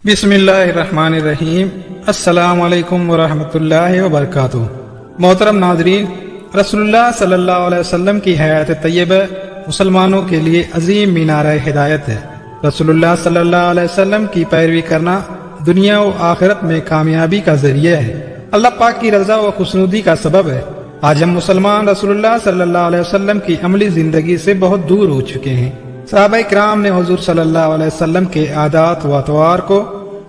बिस्मिल्लाहिर्रहमानिर्रहीम। अस्सलाम वालेकुम वरहमतुल्लाहि वबरकातुह। मोहतरम नाज़रीन, रसूलुल्लाह सल्लल्लाहु अलैहि वसल्लम की हयात तय्यबा मुसलमानों के लिए अजीम मीनार हिदायत है। रसूलुल्लाह सल्लल्लाहु अलैहि वसल्लम की पैरवी करना दुनिया व आखिरत में कामयाबी का जरिया है, अल्लाह पाक की रजा व खुशनुदी का सबब है। आज हम मुसलमान रसूलुल्लाह सल्लल्लाहु अलैहि वसल्लम की अमली जिंदगी से बहुत दूर हो चुके हैं। सहाबाए किराम ने हुजूर सल्लल्लाहु अलैहि वसल्लम के आदात व अतवार को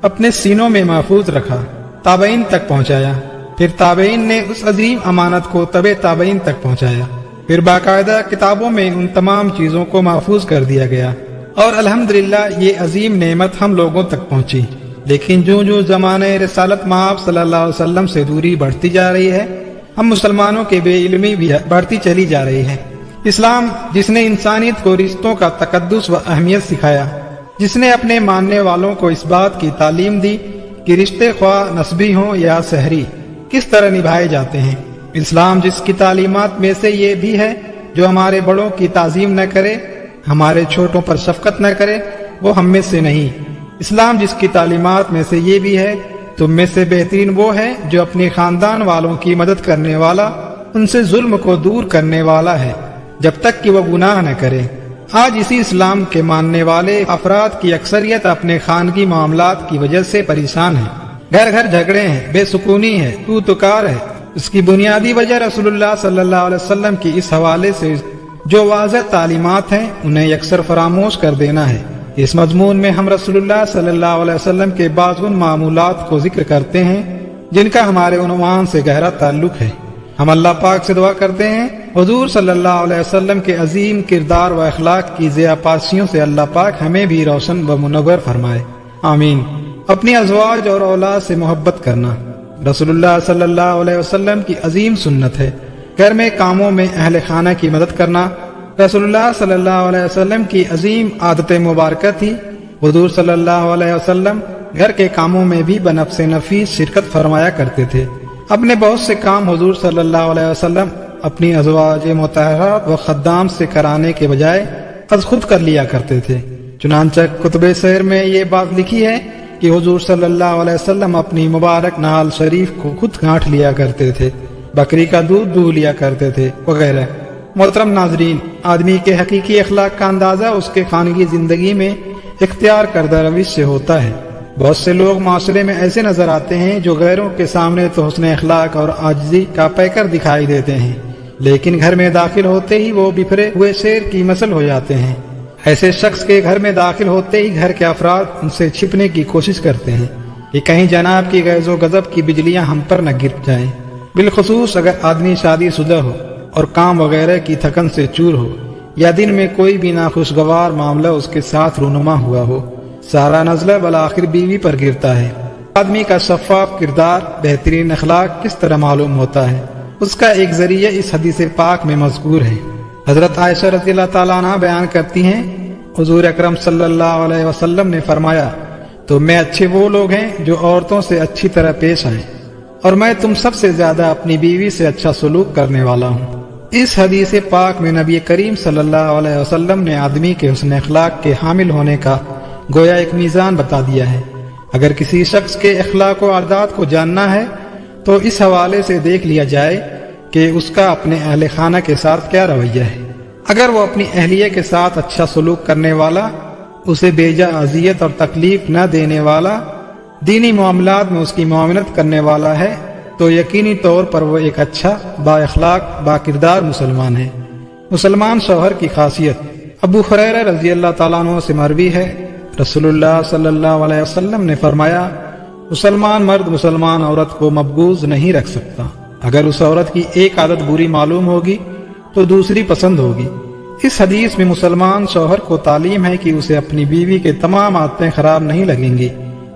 अपने सीनों में महफूज रखा, ताबईन तक पहुंचाया। फिर ताबईन ने उस अजीम अमानत को तबे ताबईन तक पहुंचाया। फिर बाकायदा किताबों में उन तमाम चीजों को महफूज कर दिया गया और अल्हम्दुलिल्लाह ये अजीम नेमत हम लोगों तक पहुंची। लेकिन जो जो जमाने रिसालत माब सल्लल्लाहु अलैहि वसल्लम से दूरी बढ़ती जा रही है, हम मुसलमानों की बेइल्मी भी बढ़ती चली जा रही है। इस्लाम जिसने इंसानियत को रिश्तों का तकद्दुस व अहमियत सिखाया, जिसने अपने मानने वालों को इस बात की तालीम दी कि रिश्ते ख्वाह नस्बी हों या सहरी किस तरह निभाए जाते हैं। इस्लाम जिसकी तालीमात में से ये भी है जो हमारे बड़ों की ताजीम न करे, हमारे छोटों पर शफकत न करे, वो हम में से नहीं। इस्लाम जिसकी तालीमात में से ये भी है तुम में से बेहतरीन वो है जो अपने खानदान वालों की मदद करने वाला, उनसे जुल्म को दूर करने वाला है जब तक कि वह गुनाह न करे। आज इसी इस्लाम के मानने वाले अफराद की अक्सरियत अपने खानगी मामलात की वजह से परेशान है। घर घर झगड़े हैं, बेसुकूनी है, तू तुकार है। इसकी बुनियादी वजह रसूलुल्लाह सल्लल्लाहु अलैहि वसल्लम की इस हवाले से जो वाज़ेह तालीमात हैं उन्हें अक्सर फरामोश कर देना है। इस मजमून में हम रसूलुल्लाह सल्लल्लाहु अलैहि वसल्लम के बाज़ उन मामूलात को जिक्र करते हैं जिनका हमारे उन्वान से गहरा ताल्लुक है। हम अल्लाह पाक से दुआ करते हैं हुजूर सल्लल्लाहु अलैहि वसल्लम के अजीम किरदार व अखलाक की ज़ियापासियों से अल्लाह पाक हमें भी रोशन व मुनव्वर फरमाए, आमीन। अपनी अज़वाज और औलाद से मोहब्बत करना रसूलुल्लाह सल्लल्लाहु अलैहि वसल्लम की अजीम सुन्नत है। घर में कामों में अहले खाना की मदद करना रसूलुल्लाह सल्लल्लाहु अलैहि वसल्लम की अजीम आदत मुबारक थी। हुजूर सल्लल्लाहु अलैहि वसल्लम घर के कामों में भी बनफ्से नफीस शिरकत फरमाया करते थे। अपने बहुत से काम हुजूर सल्लल्लाहु अलैहि वसल्लम अपनी अज़वाज मुतहहरात व खद्दाम से कराने के बजाय खुद कर लिया करते थे। चुनांचे कुतुब सैर में ये बात लिखी है कि हुजूर सल्लल्लाहु अलैहि वसल्लम अपनी मुबारक नाल शरीफ को खुद गांठ लिया करते थे, बकरी का दूध दूह लिया करते थे वगैरह। मोहतरम नाजरीन, आदमी के हकीकी अखलाक का अंदाजा उसके खानगी जिंदगी में इख्तियार करदा रविश से होता है। बहुत से लोग माशरे में ऐसे नजर आते हैं जो गैरों के सामने तो हुस्न अखलाक और आजिज़ी का पैकर दिखाई देते हैं, लेकिन घर में दाखिल होते ही वो बिखरे हुए शेर की मसल हो जाते हैं। ऐसे शख्स के घर में दाखिल होते ही घर के अफराद उनसे छिपने की कोशिश करते हैं कि कहीं जनाब की गैज़ो गजब की बिजलियां हम पर न गिर जाएं। बिलखुसूस अगर आदमी शादीशुदा हो और काम वगैरह की थकन से चूर हो या दिन में कोई भी नाखुशगवार मामला उसके साथ रूनुमा हुआ हो, सारा नज़ला बल आखिर बीवी पर गिरता है। आदमी का शफ़ाफ किरदार, बेहतरीन अखलाक किस तरह मालूम होता है, उसका एक जरिया इस हदीस पाक में मज़कूर है। हजरत आयशा रज़ियल्लाहु ताला अन्हा बयान करती हैं, हुजूर अकरम सल्लल्लाहु अलैहि वसल्लम ने फरमाया, तो मैं अच्छे वो लोग हैं जो औरतों से अच्छी तरह पेश आए और मैं तुम सबसे ज्यादा अपनी बीवी से अच्छा सलूक करने वाला हूँ। इस हदीस पाक में नबी करीम सल्लल्लाहु अलैहि वसल्लम ने आदमी के हुस्न अखलाक के हामिल होने का गोया एक मीज़ान बता दिया है। अगर किसी शख्स के अखलाक व आदात को जानना है तो इस हवाले से देख लिया जाए कि उसका अपने अहले खाना के साथ क्या रवैया है। अगर वो अपनी अहलिया के साथ अच्छा सलूक करने वाला, उसे बेजा अजियत और तकलीफ न देने वाला, दीनी मामलात में उसकी मुआवनत करने वाला है, तो यकीनी तौर पर वो एक अच्छा बाअखलाक बाकिरदार मुसलमान है। मुसलमान शौहर की खासियत अबू हुरैरा रज़ियल्लाहु ताला अन्हु से मरवी है, रसूलुल्लाह सल्लल्लाहु अलैहि वसल्लम ने फरमाया, मुसलमान मर्द मुसलमान औरत को मबगूज नहीं रख सकता। अगर उस औरत की एक आदत बुरी मालूम होगी तो दूसरी पसंद होगी। इस हदीस में मुसलमान शौहर को तालीम है कि उसे अपनी बीवी के तमाम आदतें खराब नहीं लगेंगी।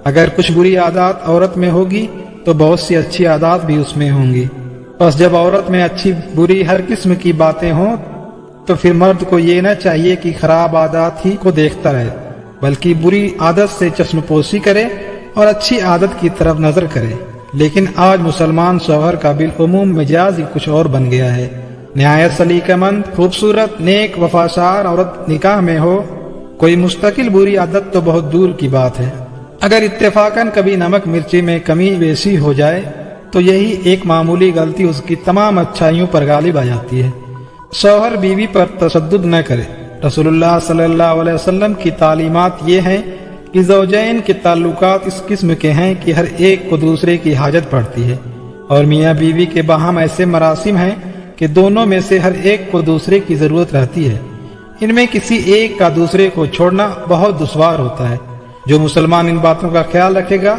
अगर कुछ बुरी आदत औरत में होगी तो बहुत सी अच्छी आदत भी उसमें होंगी। बस जब औरत में अच्छी बुरी हर किस्म की बातें हों तो फिर मर्द को ये न चाहिए कि खराब आदत ही को देखता रहे, बल्कि बुरी आदत से चश्मपोशी करे और अच्छी आदत की तरफ नजर करे। लेकिन आज मुसलमान शौहर का बिलउमूम मिजाज ही कुछ और बन गया है। निहायत सलीकामंद, खूबसूरत, नेक, वफादार औरत निकाह में हो, कोई मुस्तकिल बुरी आदत तो बहुत दूर की बात है। अगर इत्तेफाकन कभी नमक मिर्ची में कमी बेशी हो जाए तो यही एक मामूली गलती उसकी तमाम अच्छाइयों पर गालिब आ जाती है। शौहर बीवी पर तशद्दुद न करे। रसूलुल्लाह सल्लल्लाहु अलैहि वसल्लम की तालीमात ये हैं कि ज़ौजैन के ताल्लुकात इस किस्म के हैं कि हर एक को दूसरे की हाजत पड़ती है, और मियाँ बीवी के बाहम ऐसे मरासिम हैं कि दोनों में से हर एक को दूसरे की ज़रूरत रहती है। इनमें किसी एक का दूसरे को छोड़ना बहुत दुश्वार होता है। जो मुसलमान इन बातों का ख्याल रखेगा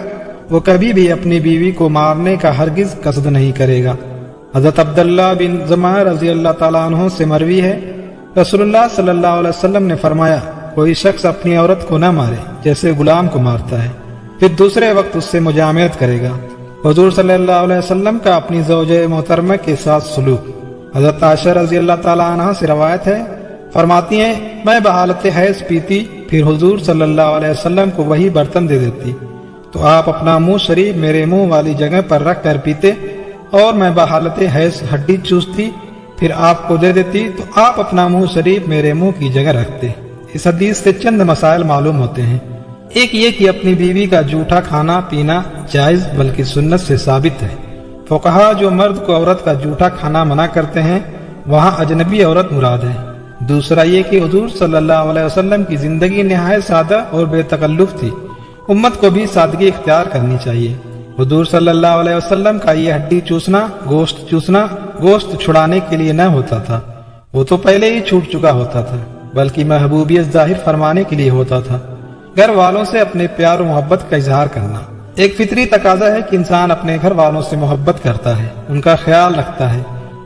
वो कभी भी अपनी बीवी को मारने का हरगिज कसद नहीं करेगा। हज़रत अब्दुल्लाह बिन ज़मा रज़ी अल्लाह ताला अन्हु से मरवी है, रसूलुल्लाह सल्लल्लाहु अलैहि वसल्लम ने फरमाया, कोई शख्स अपनी औरत को न मारे जैसे गुलाम को मारता है, फिर दूसरे वक्त उससे मुजामत करेगा। हुजूर सल्लल्लाहु अलैहि वसल्लम का अपनी ज़ौजे मोहतरमा के साथ सलूक। हज़रत आयशा रज़ी अल्लाह ताला अन्हा से रवायत है, फरमाती हैं, मैं बहालत हैज़ पीती, फिर हुजूर सल्लल्लाहु अलैहि वसल्लम को वही बर्तन दे देती, तो आप अपना मुंह शरीफ मेरे मुंह वाली जगह पर रख कर पीते, और मैं बहालत हैज़ हड्डी चूसती, फिर आपको दे देती, तो आप अपना मुंह शरीफ मेरे मुंह की जगह रखते। इस हदीस से चंद मसाइल मालूम होते हैं। एक ये कि अपनी बीवी का जूठा खाना पीना जायज बल्कि सुन्नत से साबित है। फुकहा जो मर्द को औरत का जूठा खाना मना करते हैं वहाँ अजनबी औरत मुराद है। दूसरा ये कि हुजूर सल्लल्लाहु अलैहि वसल्लम की जिंदगी निहायत सादा और बेतकल्लुफ थी। उम्मत को भी सादगी इख्तियार करनी चाहिए। हुजूर सल्लल्लाहु अलैहि वसल्लम का ये हड्डी चूसना गोश्त छुड़ाने के लिए न होता था, वो तो पहले ही छूट चुका होता था, बल्कि महबूबियत जाहिर फरमाने के लिए होता था। घर वालों से अपने प्यार और मोहब्बत का इजहार करना एक फितरी तकाजा है कि इंसान अपने घर वालों से मोहब्बत करता है, उनका ख्याल रखता है,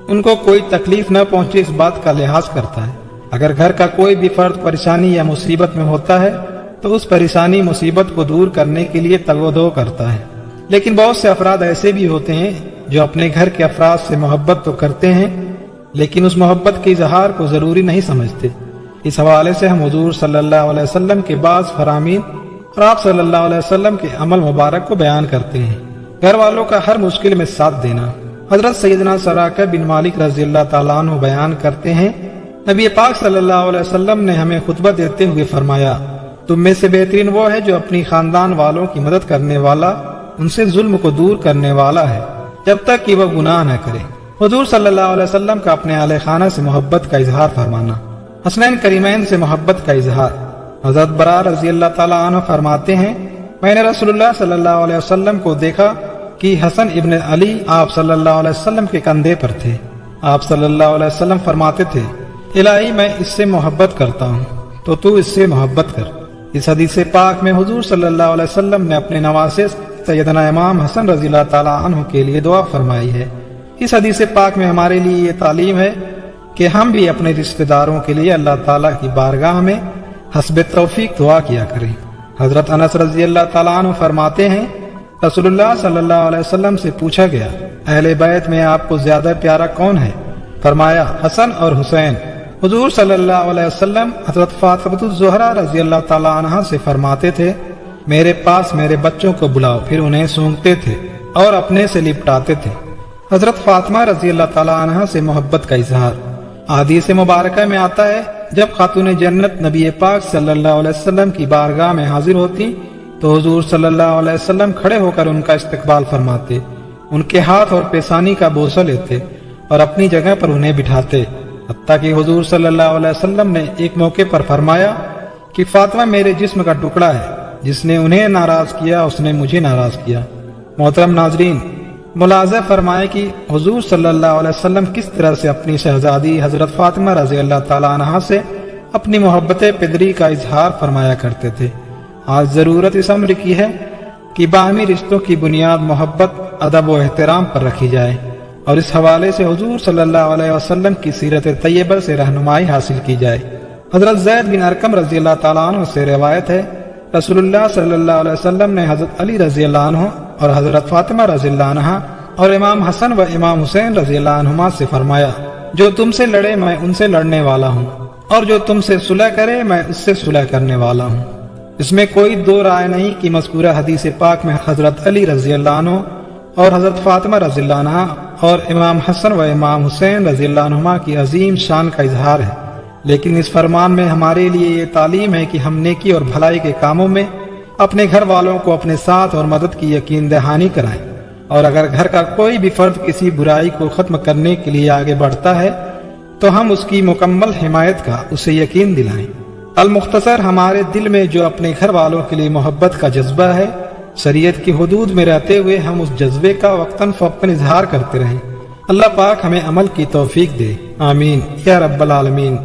उनको कोई तकलीफ न पहुंचे इस बात का लिहाज करता है। अगर घर का कोई भी फर्द परेशानी या मुसीबत में होता है तो उस परेशानी मुसीबत को दूर करने के लिए तगोदो करता है। लेकिन बहुत से अफराद ऐसे भी होते हैं जो अपने घर के अफराद से मोहब्बत तो करते हैं लेकिन उस मोहब्बत के इजहार को जरूरी नहीं समझते। इस हवाले से हम हुजूर सल्लल्लाहु अलैहि वसल्लम के बाज़ फरामीन और आप सल्लल्लाहु अलैहि वसल्लम के अमल मुबारक को बयान करते हैं। घर वालों का हर मुश्किल में साथ देना। हजरत सैयदना सराका बिन मालिक रज़ी अल्लाह ताला अन्हु बयान करते हैं, नबी पाक सल्लल्लाहु अलैहि वसल्लम ने हमें खुतबा देते हुए फरमाया, तुम में से बेहतरीन वो है जो अपनी खानदान वालों की मदद करने वाला, उनसे जुल्म को दूर करने वाला है, जब तक कि वह गुनाह न करे। हुजूर सल्लल्लाहु अलैहि वसल्लम का अपने आले खाना से मोहब्बत का इजहार फरमाना। हसनैन करीमैन से मोहब्बत का इजहार। हज़रत बरा रज़ी अल्लाह ताला अन्हु फरमाते हैं, मैंने रसूलुल्लाह सल्लल्लाहु अलैहि वसल्लम को देखा कि हसन इब्न अली आप सल्लल्लाहु अलैहि वसल्लम के कंधे पर थे। आप सल्लल्लाहु अलैहि वसल्लम फरमाते थे, इलाही मैं इससे मोहब्बत करता हूँ तो तू इससे मोहब्बत कर। इस हदीस पाक में हुजूर सल्लल्लाहु अलैहि वसल्लम ने अपने नवासे सैयदना इमाम हसन रज़ी अल्लाह ताला अन्हु के लिए दुआ फरमाई है। इस हदीस पाक में हमारे लिए ये तालीम है कि हम भी अपने रिश्तेदारों के लिए अल्लाह ताला की बारगाह में हस्ब तौफीक दुआ किया करें। हजरत अनस रज़ी अल्लाह ताला अन्हु फरमाते हैं, रसूलुल्लाह सल्लल्लाहु अलैहि वसल्लम से पूछा गया, अहले बैत में आपको ज्यादा प्यारा कौन है? फरमाया, हसन और हुसैन। हुजूर सल्लल्लाहु अलैहि वसल्लम हजरत फातिमा ज़ुहरा रज़ी अल्लाह ताला अन्हा से फरमाते थे, मेरे पास मेरे बच्चों को बुलाओ, फिर उन्हें सूंघते थे और अपने से लिपटाते थे। हजरत फातिमा रज़ी अल्लाह ताला अन्हा से मोहब्बत का इजहार। हदीस मुबारका में आता है, जब खातून जन्नत नबी पाक सल्लल्लाहु अलैहि वसल्लम की बारगाह में हाजिर होती तो हुजूर सल्लल्लाहु अलैहि वसल्लम खड़े होकर उनका इस्तकबाल फरमाते, उनके हाथ और पेशानी का बोसा लेते और अपनी जगह पर उन्हें बिठाते। हत्ता कि हुजूर सल्लल्लाहु अलैहि वसल्लम ने एक मौके पर फरमाया कि फातिमा मेरे जिस्म का टुकड़ा है, जिसने उन्हें नाराज किया उसने मुझे नाराज किया। मोहतरम नाजरीन, मुलाज़ा फरमाए कि हुजूर सल्लल्लाहु अलैहि वसल्लम किस तरह से अपनी शहजादी हजरत फातिमा रज़ी अल्लाह ताला अन्हा से अपनी मोहब्बत पिदरी का इजहार फरमाया करते थे। आज जरूरत इस अम्र की है कि बाहमी रिश्तों की बुनियाद मोहब्बत, अदब व एहतराम पर रखी जाए और इस हवाले से हुजूर सल्लल्लाहु अलैहि वसल्लम की सीरत तैयबा से रहनुमाई हासिल की जाए। हजरत ज़ैद बिन अरकम रज़ी अल्लाह ताला अन्हु से रिवायत है, रसूलुल्लाह सल्लल्लाहु अलैहि वसल्लम ने हजरत अली रज़ी अल्लाह अन्हु और हजरत फातिमा रज़ी अल्लाह अन्हा और इमाम हसन व इमाम हुसैन रज़ी अल्लाह अन्हुमा से फरमाया, जो तुमसे लड़े मैं उनसे लड़ने वाला हूँ और जो तुमसे सुलह करे मैं उससे सुलह करने वाला हूँ। इसमें कोई दो राय नहीं कि मज़कूरा हदीस पाक में हजरत अली रज़ी अल्लाह अन्हु और हजरत फातिमा रज़ी अल्लाह अन्हा और इमाम हसन व इमाम हुसैन रज़ी अल्लाह अन्हुमा की अजीम शान का इजहार है। लेकिन इस फरमान में हमारे लिए ये तालीम है कि हम नेकी और भलाई के कामों में اپنے گھر والوں کو اپنے ساتھ اور مدد کی یقین دہانی کرائیں، اور اگر گھر کا کوئی بھی فرد کسی برائی کو ختم کرنے کے لیے آگے بڑھتا ہے تو ہم اس کی مکمل حمایت کا اسے یقین دلائیں۔ المختصر، ہمارے دل میں جو اپنے گھر والوں کے لیے محبت کا جذبہ ہے، شریعت کی حدود میں رہتے ہوئے ہم اس جذبے کا وقتاً فوقتاً اظہار کرتے رہیں۔ اللہ پاک ہمیں عمل کی توفیق دے، آمین یا رب العالمین۔